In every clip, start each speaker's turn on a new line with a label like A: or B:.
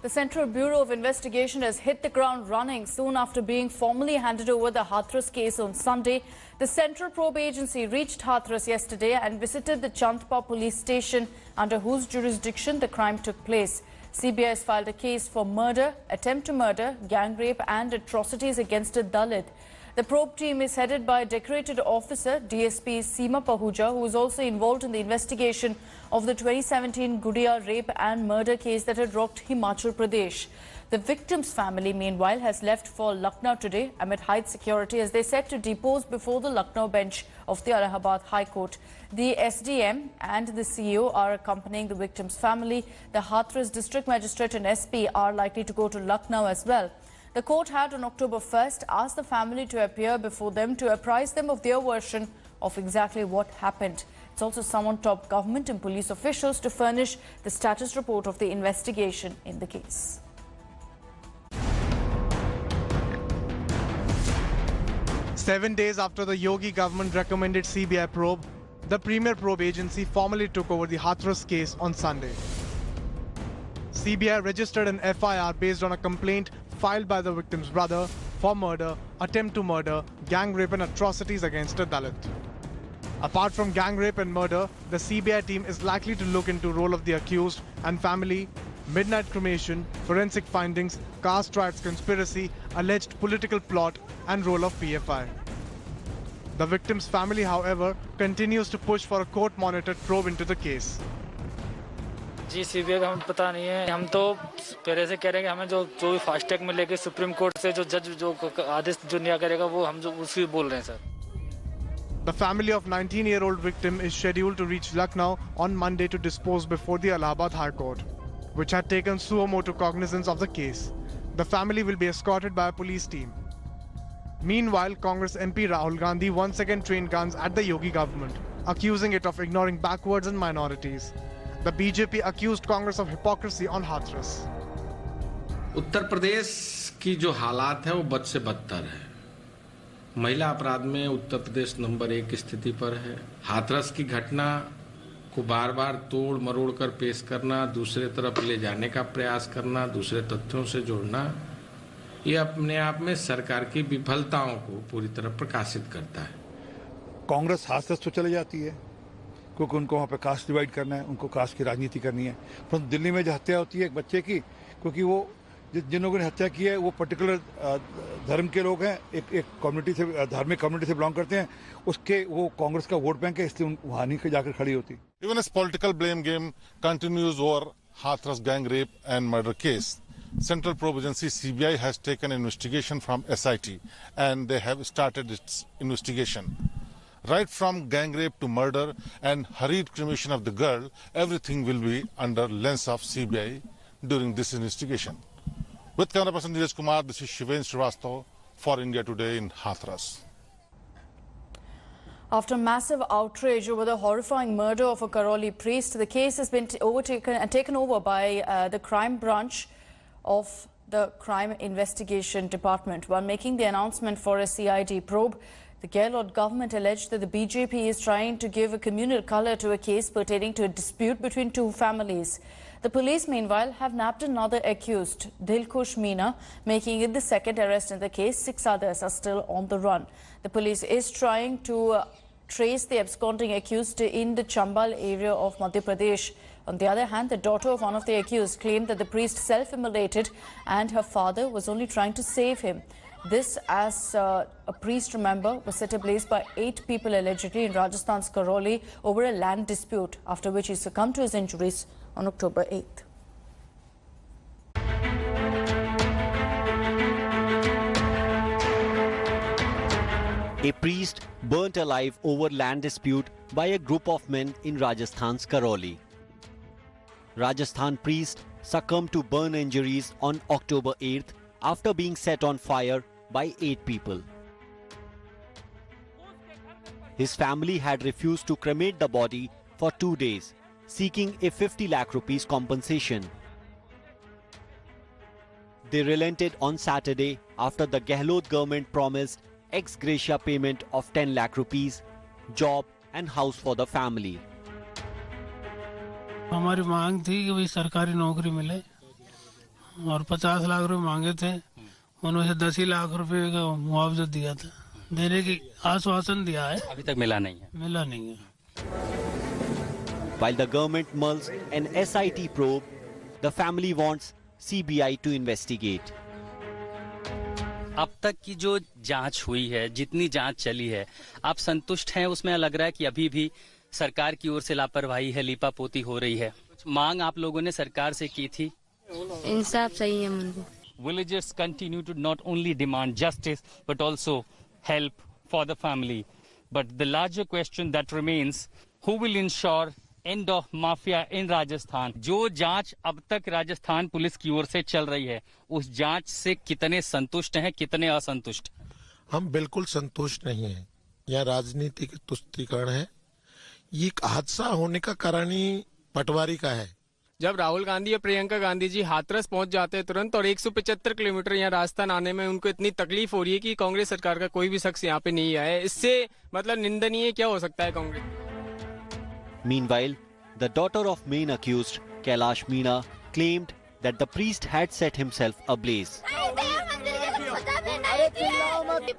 A: The Central Bureau of Investigation has hit the ground running soon after being formally handed over the Hathras case on Sunday. The Central Probe Agency reached Hathras yesterday and visited the Chandpa police station under whose jurisdiction the crime took place. CBI has filed a case for murder, attempt to murder, gang rape and atrocities against a Dalit. The probe team is headed by a decorated officer, DSP Seema Pahuja, who is also involved in the investigation of the 2017 Gudiya rape and murder case that had rocked Himachal Pradesh. The victim's family, meanwhile, has left for Lucknow today amid heightened security as they set to depose before the Lucknow bench of the Allahabad High Court. The SDM and the CEO are accompanying the victim's family. The Hathras district magistrate and SP are likely to go to Lucknow as well. The court had on October 1st asked the family to appear before them to apprise them of their version of exactly what happened. It's also summoned top government and police officials to furnish the status report of the investigation in the case.
B: Seven days after the Yogi government recommended CBI probe, the premier probe agency formally took over the Hathras case on Sunday. CBI registered an FIR based on a complaint filed by the victim's brother for murder, attempt to murder, gang rape and atrocities against a Dalit. Apart from gang rape and murder, the CBI team is likely to look into role of the accused and family, midnight cremation, forensic findings, caste riots conspiracy, alleged political plot and role of PFI. The victim's family, however, continues to push for a court-monitored probe into the case.
C: जी CBI का हमें पता नहीं है। हम तो पहले से कह रहे हैं कि हमें जो भी फास्ट ट्रैक मिलेगी सुप्रीम कोर्ट से जो जज जो आदेश जो न्याय करेगा वो हम जो उसी बोल रहे हैं sir.
B: The family of 19-year-old victim is scheduled to reach Lucknow on Monday to dispose before the Allahabad High Court, which had taken suo motu cognizance of the case. The family will be escorted by a police team. Meanwhile, Congress MP Rahul Gandhi once again trained guns at the Yogi government, accusing it of ignoring backwards and minorities. The BJP accused Congress of hypocrisy on Hathras.
D: Uttar Pradesh की जो हालात है वो बद से बदतर है। महिला अपराध में उत्तर प्रदेश नंबर 1 की स्थिति पर है। हाथरस की घटना को बार बार तोड़ मरोड़ कर पेश करना, दूसरे तरफ ले जाने का प्रयास करना, दूसरे तथ्यों से जोड़ना, ये अपने आप में सरकार की विफलताओं को पूरी तरह प्रकाशित करता है।
E: कांग्रेस हाथरस तो चले जाती है क्योंकि उनको वहाँ पे कास्ट डिवाइड करना है, उनको कास्ट की राजनीति करनी है। पर दिल्ली में जो हत्या होती है एक बच्चे की, क्योंकि वो जिन लोगों ने हत्या की है वो पर्टिकुलर धर्म के लोग हैं, एक कम्युनिटी से, धार्मिक कम्युनिटी से बिलोंग करते हैं, उसके वो कांग्रेस का वोट बैंक है, इसलिए वहाँ नहीं जाकर खड़ी होती।
F: Even as political blame game continues over Hathras gang rape and murder case, Central Probe Agency CBI has taken investigation from SIT and they have started its investigation. Right from gang rape to murder and hurried cremation of the girl, everything will be under lens of CBI during this investigation. With camera person Neeraj Kumar, this is Shiven Srivastav for India Today in Hathras.
A: After massive outrage over the horrifying murder of a Karauli priest, the case has been taken over by the crime branch of the Crime Investigation Department. While making the announcement for a CID probe, the Gehlot government alleged that the BJP is trying to give a communal colour to a case pertaining to a dispute between two families. The police, meanwhile, have nabbed another accused, Dilkhush Meena, making it the second arrest in the case. 6 others are still on the run. The police is trying to trace the absconding accused in the Chambal area of Madhya Pradesh. On the other hand, the daughter of one of the accused claimed that the priest self-immolated and her father was only trying to save him. This, as a priest, remember, was set ablaze by 8 people allegedly in Rajasthan's Karauli over a land dispute, after which he succumbed to his injuries on October 8th.
G: A priest burnt alive over land dispute by a group of men in Rajasthan's Karauli. Rajasthan priest succumbed to burn injuries on October 8th after being set on fire by 8 people. His family had refused to cremate the body for 2 days, seeking a 50 lakh rupees compensation. They relented on Saturday after the Gehlot government promised ex gratia payment of 10 lakh rupees, job and house for the family.
H: हमारी मांग थी कि भाई सरकारी नौकरी मिले और 50 लाख रुपए मांगे थे, उन्होंने 10 ही लाख रुपए का मुआवजा दिया था, देने की आश्वासन दिया है,
I: अभी तक मिला नहीं है।
H: मिला नहीं है।
G: While the government mulls an SIT probe, the family wants CBI to investigate.
I: अब तक की जो जांच हुई है, जितनी जांच चली है, आप संतुष्ट हैं उसमें? लग रहा है कि अभी भी सरकार की ओर से लापरवाही है, लीपापोती हो रही है? कुछ मांग आप लोगों ने सरकार से की थी?
J: इंसाफ चाहिए मुझे।
I: Villagers continue to not only demand justice but also help for the family. But the larger question that remains, who will ensure end of mafia in Rajasthan? जो जांच अब तक राजस्थान पुलिस की ओर से चल रही है, उस जांच से कितने संतुष्ट हैं, कितने असंतुष्ट?
K: हम बिल्कुल संतुष्ट नहीं हैं। यह राजनीतिक तुष्टीकरण है। ये हादसा होने का कारण ही पटवारी का है।
L: जब राहुल गांधी या प्रियंका गांधी जी हाथरस पहुंच जाते हैं तुरंत, और 175 किलोमीटर यहाँ राजस्थान आने में उनको इतनी तकलीफ हो रही है कि कांग्रेस सरकार का कोई भी शख्स यहाँ पे नहीं आया है, इससे मतलब निंदनीय क्या हो सकता है Congress?
G: Meanwhile, the daughter of main accused, Kailash Meena, claimed that the priest had set himself ablaze.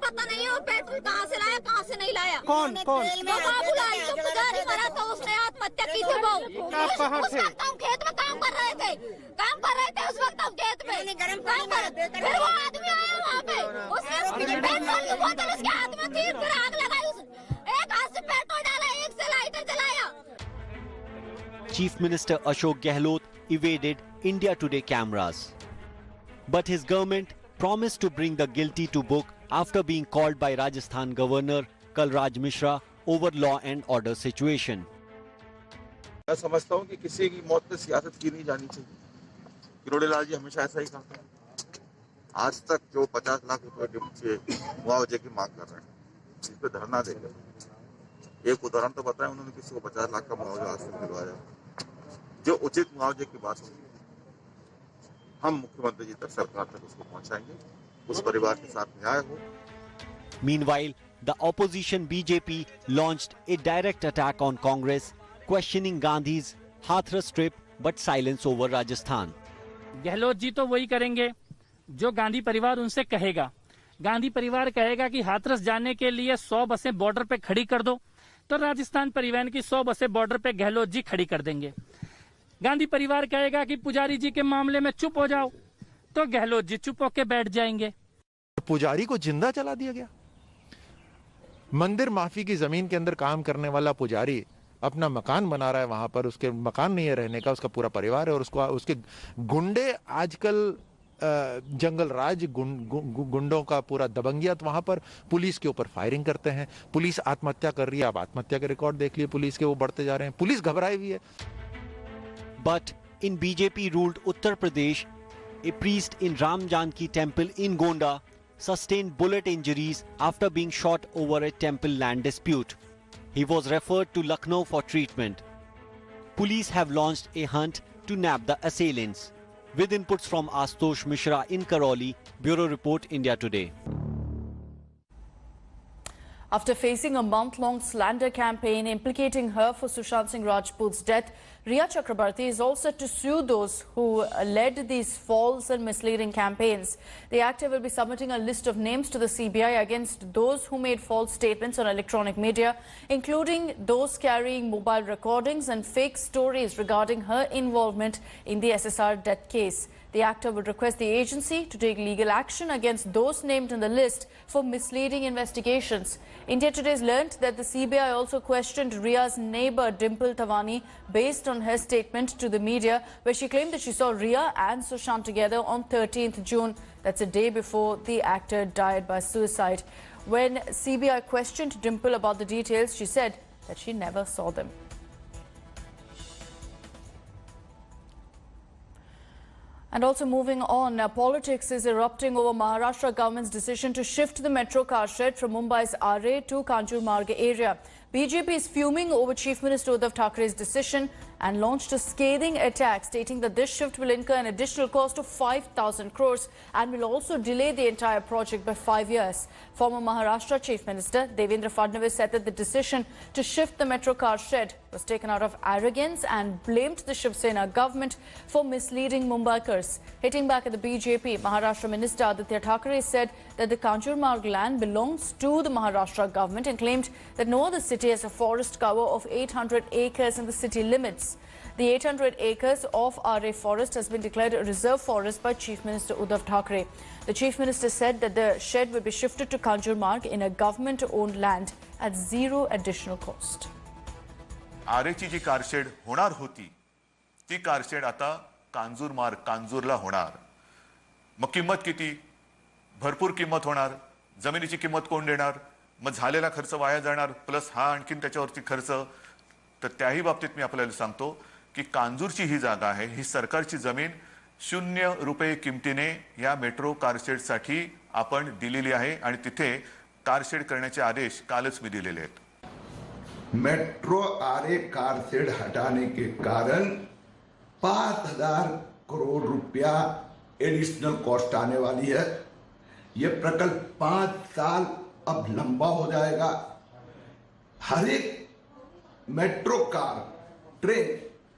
J: पता नहीं वो पेट्रोल कहाँ से लाया, कहाँ से नहीं लाया।
B: कौन?
J: पुजारी मरा था, उसने आत्महत्या की थी। वो उस वक्त हम खेत में काम कर रहे थे उस वक्त हम खेत में काम कर रहे थे। फिर वो आदमी आया वहाँ पे, उसने पेट्रोल की बोतल उसके हाथ में थी, फिर आग लगाई, एक हाथ से पेट्रोल डाला, एक से लाइटर जलाया।
G: Chief Minister Ashok Gehlot evaded India Today cameras. But his government promised to bring the guilty to book after being called by Rajasthan Governor Kalraj Mishra over law and order situation.
M: मैं समझता हूँ कि किसी की मौत पे सियासत की नहीं जानी चाहिए। किरोड़ी लाल जी हमेशा ऐसा ही करते हैं। आज तक जो 50 लाख रुपए के मुआवजे की मांग कर रहे हैं, इस पे धरना देंगे। एक उदाहरण तो बताएं, उन्होंने किसी को 50 लाख का मुआवजा आज तक दिलवाया। जो उचित मुआवजे की बात होगी, हम मुख्यमंत्री जी तक, सरकार तक उसको पहुंचाएंगे, उस परिवार के साथ न्याय हो।
G: Meanwhile, the opposition BJP launched a direct attack on Congress, questioning Gandhi's Hathras trip but silence over Rajasthan.
N: Gehlot ji तो वही करेंगे जो गांधी परिवार उनसे कहेगा। गांधी परिवार कहेगा कि हाथरस जाने के लिए 100 बसें बॉर्डर पे खड़ी कर दो, तो राजस्थान परिवहन की 100 बसें बॉर्डर पे गहलोत जी खड़ी कर देंगे। गांधी परिवार कहेगा कि पुजारी जी के मामले में चुप हो जाओ, तो गहलोत जी चुप होके बैठ जाएंगे।
O: पुजारी को जिंदा जला दिया गया। मंदिर माफी की जमीन के अंदर काम करने वाला पुजारी अपना मकान बना रहा है, वहां पर उसके मकान नहीं है रहने का, उसका पूरा परिवार है, और उसको उसके गुंडे आजकल जंगल राज गुंडों का पूरा दबंगियत, वहां पर पुलिस के ऊपर फायरिंग करते हैं। पुलिस आत्महत्या कर रही है। आप आत्महत्या के रिकॉर्ड देख लिए पुलिस के, वो बढ़ते जा रहे हैं। पुलिस घबराई हुई है।
G: But in BJP-ruled Uttar Pradesh, a priest in Ram Janki temple in Gonda sustained bullet injuries after being shot over a temple land dispute. He was referred to Lucknow for treatment. Police have launched a hunt to nab the assailants. With inputs from Astosh Mishra in Karauli, Bureau Report, India Today.
A: After facing a month-long slander campaign implicating her for Sushant Singh Rajput's death, Rhea Chakraborty is all set to sue those who led these false and misleading campaigns. The actor will be submitting a list of names to the CBI against those who made false statements on electronic media, including those carrying mobile recordings and fake stories regarding her involvement in the SSR death case. The actor would request the agency to take legal action against those named in the list for misleading investigations. India Today has learnt that the CBI also questioned Rhea's neighbour Dimple Tawani based on her statement to the media, where she claimed that she saw Rhea and Sushant together on 13th June. That's a day before the actor died by suicide. When CBI questioned Dimple about the details, she said that she never saw them. And also moving on, politics is erupting over Maharashtra government's decision to shift the metro car shed from Mumbai's Are to Kanjurmarg area. BJP is fuming over Chief Minister Uddhav Thackeray's decision and launched a scathing attack stating that this shift will incur an additional cost of 5,000 crores and will also delay the entire project by 5 years. Former Maharashtra Chief Minister Devendra Fadnavis said that the decision to shift the metro car shed was taken out of arrogance and blamed the Shiv Sena government for misleading Mumbaikars. Hitting back at the BJP, Maharashtra Minister Aditya Thackeray said that the Kanjurmarg land belongs to the Maharashtra government and claimed that no other city has a forest cover of 800 acres in the city limits. The 800 acres of RA forest has been declared a reserve forest by Chief Minister Uddhav Thackeray. The Chief Minister said that the shed will be shifted to Kanjurmarg in a government-owned land at zero additional cost.
P: आरेची जी car shed होणार होती ती car shed आता कांजूरला होणार. मग किंमत किती? भरपूर किंमत होणार. जमिनीची किंमत कोण देणार? मग झालेला खर्च वाया जाणार प्लस हा आणखीन त्याच्यावरती खर्च. तर त्याही बाबतीत मी आपल्याला सांगतो की कांजूरची ही जागा आहे, ही सरकारची जमीन 0 रुपये किमतीने या मेट्रो कारशेडसाठी आपण दिलेली आहे आणि तिथे कारशेड करण्याचे आदेश कालच मी दिलेले आहेत.
Q: मेट्रो आरे कारशेड हटाने के कारण 5,000 करोड़ रुपया एडिशनल कॉस्ट आने वाली है. ये प्रकल्प 5 साल अब लंबा हो जाएगा. हर एक मेट्रो कार ट्रेन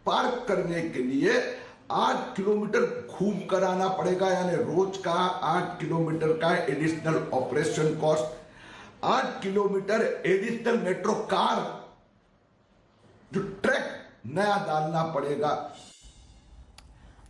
Q: पार्क करने के लिए 8 किलोमीटर घूम कर आना पड़ेगा, यानी रोज का 8 किलोमीटर का additional operation cost. 8 kilometre additional metro car जो ट्रैक नया डालना पड़ेगा.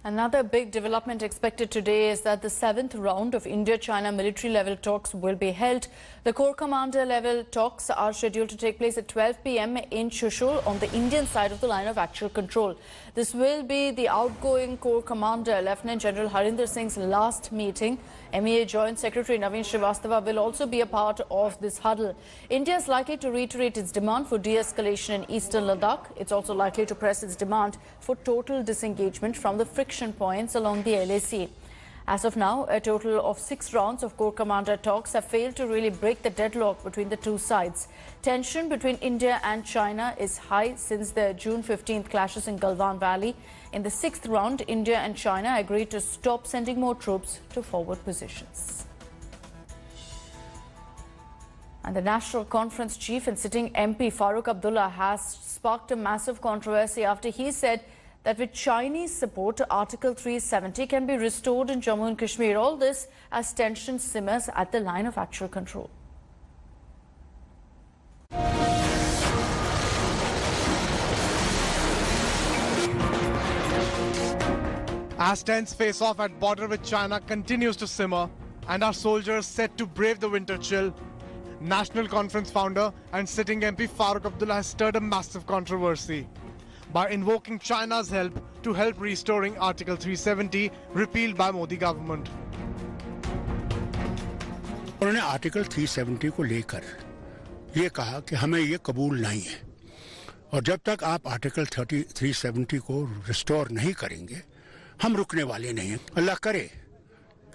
A: Another big development expected today is that the 7th round of India-China military-level talks will be held. The Corps Commander-level talks are scheduled to take place at 12 p.m. in Chushul on the Indian side of the line of actual control. This will be the outgoing Corps Commander, Lieutenant General Harinder Singh's last meeting. MEA Joint Secretary Naveen Srivastava will also be a part of this huddle. India is likely to reiterate its demand for de-escalation in eastern Ladakh. It's also likely to press its demand for total disengagement from the friction points along the LAC. As of now, a total of 6 rounds of Corps Commander talks have failed to really break the deadlock between the two sides. Tension between India and China is high since the June 15th clashes in Galwan Valley. In the 6th round, India and China agreed to stop sending more troops to forward positions. And the National Conference chief and sitting MP Farooq Abdullah has sparked a massive controversy after he said that with Chinese support, Article 370 can be restored in Jammu and Kashmir. All this as tension simmers at the line of actual control.
B: As tense face-off at border with China continues to simmer and our soldiers set to brave the winter chill, National Conference founder and sitting MP Farooq Abdullah has stirred a massive controversy by invoking China's help to help restoring Article 370 repealed by Modi government.
R: उन्होंने article 370 को लेकर ये कहा कि हमें ये कबूल नहीं है और जब तक आप आर्टिकल 370 को रिस्टोर नहीं करेंगे हम रुकने वाले नहीं हैं. अल्लाह करे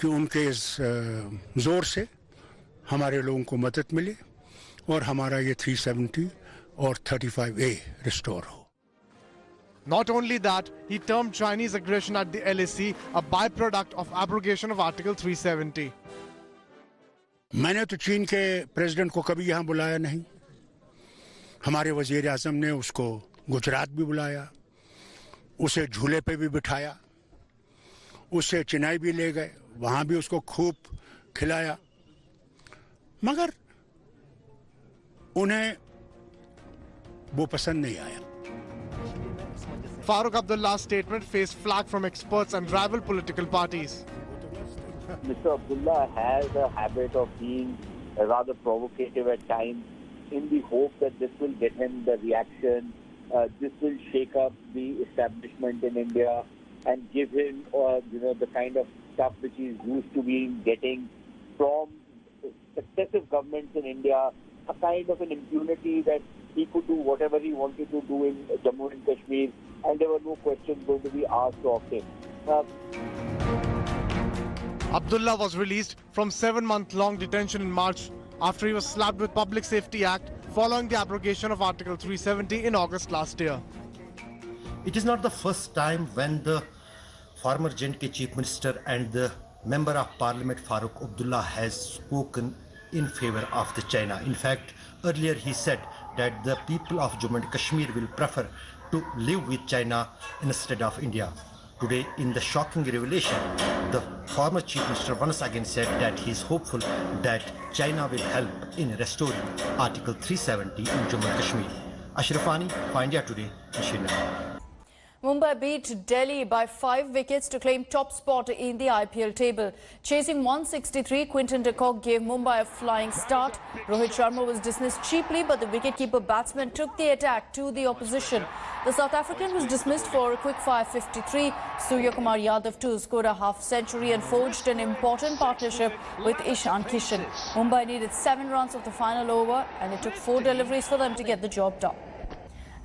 R: कि उनके इस जोर से हमारे लोगों को मदद मिले और हमारा ये 370 और 35A रिस्टोर हो.
B: Not only that, he termed Chinese aggression at the LAC a byproduct of abrogation of Article 370.
R: मैंने तो चीन के प्रेसिडेंट को कभी यहाँ बुलाया नहीं. हमारे वजीर आज़म ने उसको गुजरात भी बुलाया, उसे झूले पे भी बिठाया, उसे चेन्नई भी ले गए, वहाँ भी उसको खूब खिलाया, मगर उन्हें वो पसंद नहीं आया.
B: Farooq Abdullah's statement faced flack from experts and rival political parties.
S: Mr. Abdullah has a habit of being rather provocative at times in the hope that this will get him the reaction, this will shake up the establishment in India and give him the kind of stuff which he's used to being getting from successive governments in India, a kind of an impunity that he could do whatever he wanted to do in Jammu and Kashmir and there were no questions going to be asked of him.
B: Abdullah was released from 7-month-long detention in March after he was slapped with Public Safety Act following the abrogation of Article 370 in August last year.
T: It is not the first time when the former J&K Chief Minister and the Member of Parliament Farooq Abdullah has spoken in favor of the China. In fact, earlier he said that the people of Jammu and Kashmir will prefer to live with China instead of India. Today, in the shocking revelation, the former Chief Minister once again said that he is hopeful that China will help in restoring Article 370 in Jammu and Kashmir. Ashrafani, for India Today, Srinagar.
A: Mumbai beat Delhi by 5 wickets to claim top spot in the IPL table. Chasing 163, Quinton de Kock gave Mumbai a flying start. Rohit Sharma was dismissed cheaply, but the wicketkeeper batsman took the attack to the opposition. The South African was dismissed for a quick-fire 53. Surya Kumar Yadav too scored a half-century and forged an important partnership with Ishan Kishan. Mumbai needed 7 runs of the final over, and it took 4 deliveries for them to get the job done.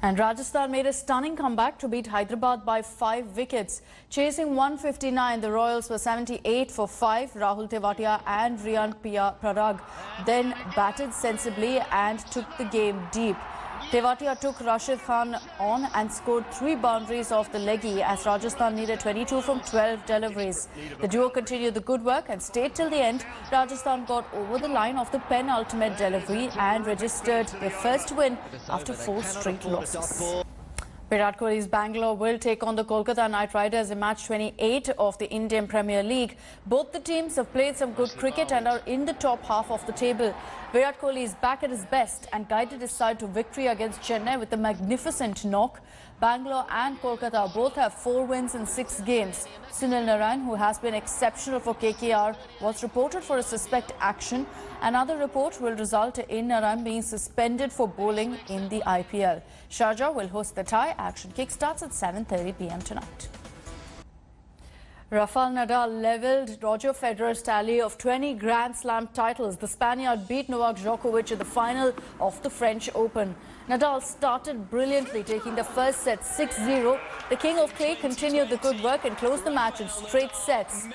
A: And Rajasthan made a stunning comeback to beat Hyderabad by 5 wickets. Chasing 159, the Royals were 78 for 5. Rahul Tewatia and Riyan Parag then batted sensibly and took the game deep. Tewatia took Rashid Khan on and scored 3 boundaries off the leggy as Rajasthan needed 22 from 12 deliveries. The duo continued the good work and stayed till the end. Rajasthan got over the line of the penultimate delivery and registered their first win after 4 straight losses. Virat Kohli's Bangalore will take on the Kolkata Knight Riders in match 28 of the Indian Premier League. Both the teams have played some good cricket and are in the top half of the table. Virat Kohli is back at his best and guided his side to victory against Chennai with a magnificent knock. Bangalore and Kolkata both have 4 wins in 6 games. Sunil Narayan, who has been exceptional for KKR, was reported for a suspect action. Another report will result in Narayan being suspended for bowling in the IPL. Sharjah will host the tie. Action kickstarts at 7:30 p.m. tonight. Rafael Nadal levelled Roger Federer's tally of 20 Grand Slam titles. The Spaniard beat Novak Djokovic in the final of the French Open. Nadal started brilliantly, taking the first set 6-0. The King of Clay continued the good work and closed the match in straight sets.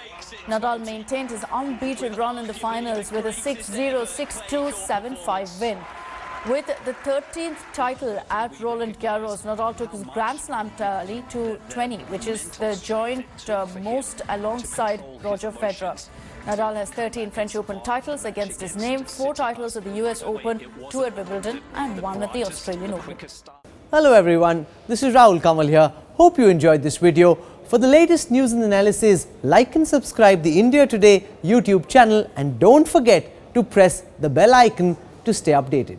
A: Nadal maintained his unbeaten run in the finals with a 6-0, 6-2, 7-5 win. With the 13th title at Roland Garros, Nadal took his Grand Slam tally to 20, which is the joint most alongside Roger Federer. Nadal has 13 French Open titles against his name, 4 titles at the US Open, 2 at Wimbledon and 1 at the Australian Open.
U: Hello everyone, this is Rahul Kamal here. Hope you enjoyed this video. For the latest news and analysis, like and subscribe the India Today YouTube channel and don't forget to press the bell icon to stay updated.